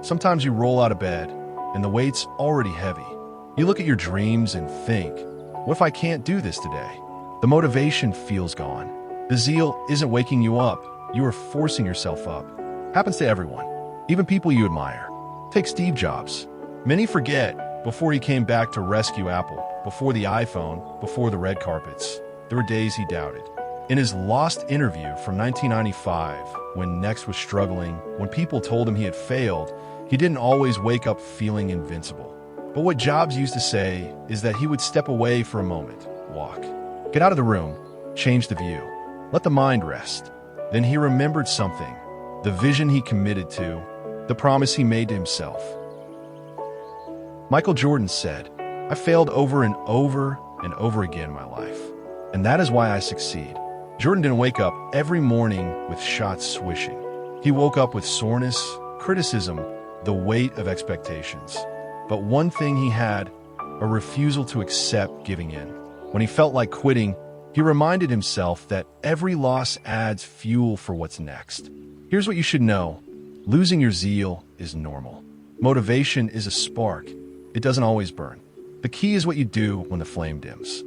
Sometimes you roll out of bed, and the weight's already heavy. You look at your dreams and think, what if I can't do this today? The motivation feels gone. The zeal isn't waking you up. You are forcing yourself up. Happens to everyone, even people you admire. Take Steve Jobs. Many forget, before he came back to rescue Apple, before the iPhone, before the red carpets, there were days he doubted. In his Lost interview from 1995, when Next was struggling, when people told him he had failed, he didn't always wake up feeling invincible. But what Jobs used to say is that he would step away for a moment, walk, get out of the room, change the view, let the mind rest. Then he remembered something, the vision he committed to, the promise he made to himself. Michael Jordan said, I failed over and over and over again in my life, and that is why I succeed. Jordan didn't wake up every morning with shots swishing. He woke up with soreness, criticism, the weight of expectations. But one thing he had, a refusal to accept giving in. When he felt like quitting, he reminded himself that every loss adds fuel for what's next. Here's what you should know. Losing your zeal is normal. Motivation is a spark. It doesn't always burn. The key is what you do when the flame dims.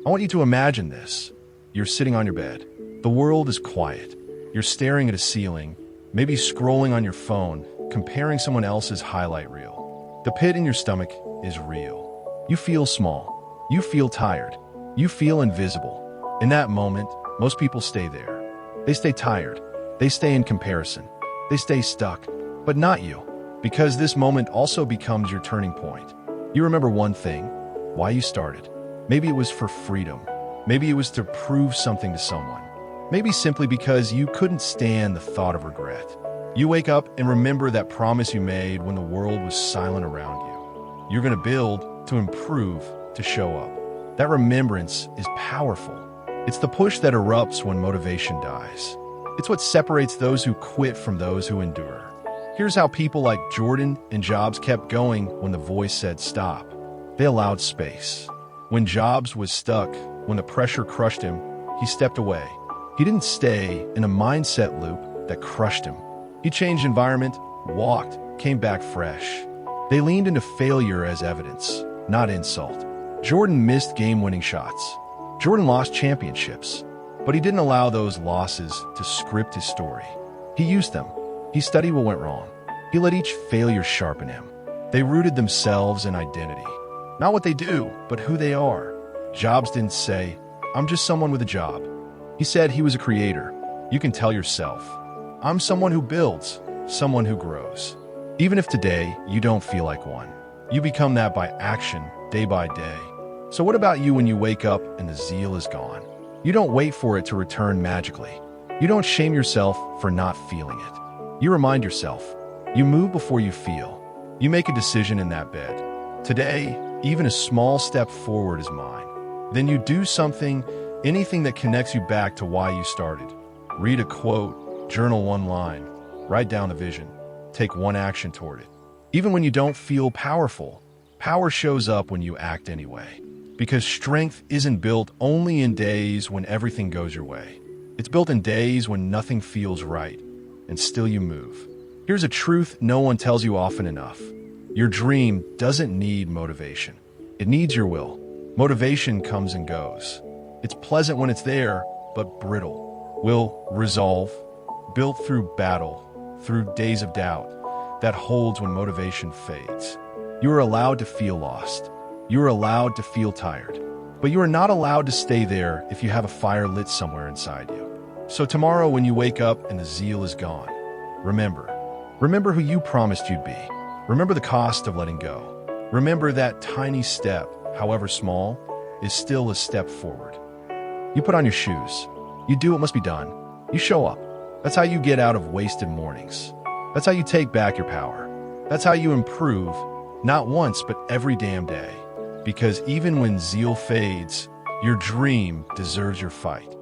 I want you to imagine this. You're sitting on your bed. The world is quiet. You're staring at a ceiling, maybe scrolling on your phone, comparing someone else's highlight reel. The pit in your stomach is real. You feel small. You feel tired. You feel invisible. In that moment, most people stay there. They stay tired. They stay in comparison. They stay stuck. But not you, because this moment also becomes your turning point. You remember one thing, why you started. Maybe it was for freedom. Maybe it was to prove something to someone. Maybe simply because you couldn't stand the thought of regret. You wake up and remember that promise you made when the world was silent around you. You're going to build, to improve, to show up. That remembrance is powerful. It's the push that erupts when motivation dies. It's what separates those who quit from those who endure. Here's how people like Jordan and Jobs kept going when the voice said stop. They allowed space. When Jobs was stuck, when the pressure crushed him, he stepped away. He didn't stay in a mindset loop that crushed him. He changed environment, walked, came back fresh. They leaned into failure as evidence, not insult. Jordan missed game-winning shots. Jordan lost championships, but he didn't allow those losses to script his story. He used them. He studied what went wrong. He let each failure sharpen him. They rooted themselves in identity. Not what they do, but who they are. Jobs didn't say, I'm just someone with a job. He said he was a creator. You can tell yourself, I'm someone who builds, someone who grows. Even if today you don't feel like one, you become that by action, day by day. So what about you when you wake up and the zeal is gone? You don't wait for it to return magically. You don't shame yourself for not feeling it. You remind yourself. You move before you feel. You make a decision in that bed. Today, even a small step forward is mine. Then you do something, anything that connects you back to why you started. Read a quote, journal one line, write down a vision, take one action toward it. Even when you don't feel powerful, power shows up when you act anyway. Because strength isn't built only in days when everything goes your way. It's built in days when nothing feels right, and still you move. Here's a truth no one tells you often enough. Your dream doesn't need motivation. It needs your will. Motivation comes and goes. It's pleasant when it's there, but brittle. Will, resolve, built through battle, through days of doubt, that holds when motivation fades. You are allowed to feel lost. You are allowed to feel tired. But you are not allowed to stay there if you have a fire lit somewhere inside you. So tomorrow when you wake up and the zeal is gone, remember who you promised you'd be. Remember the cost of letting go. Remember that tiny step, however small, is still a step forward. You put on your shoes. You do what must be done. You show up. That's how you get out of wasted mornings. That's how you take back your power. That's how you improve, not once, but every damn day. Because even when zeal fades, your dream deserves your fight.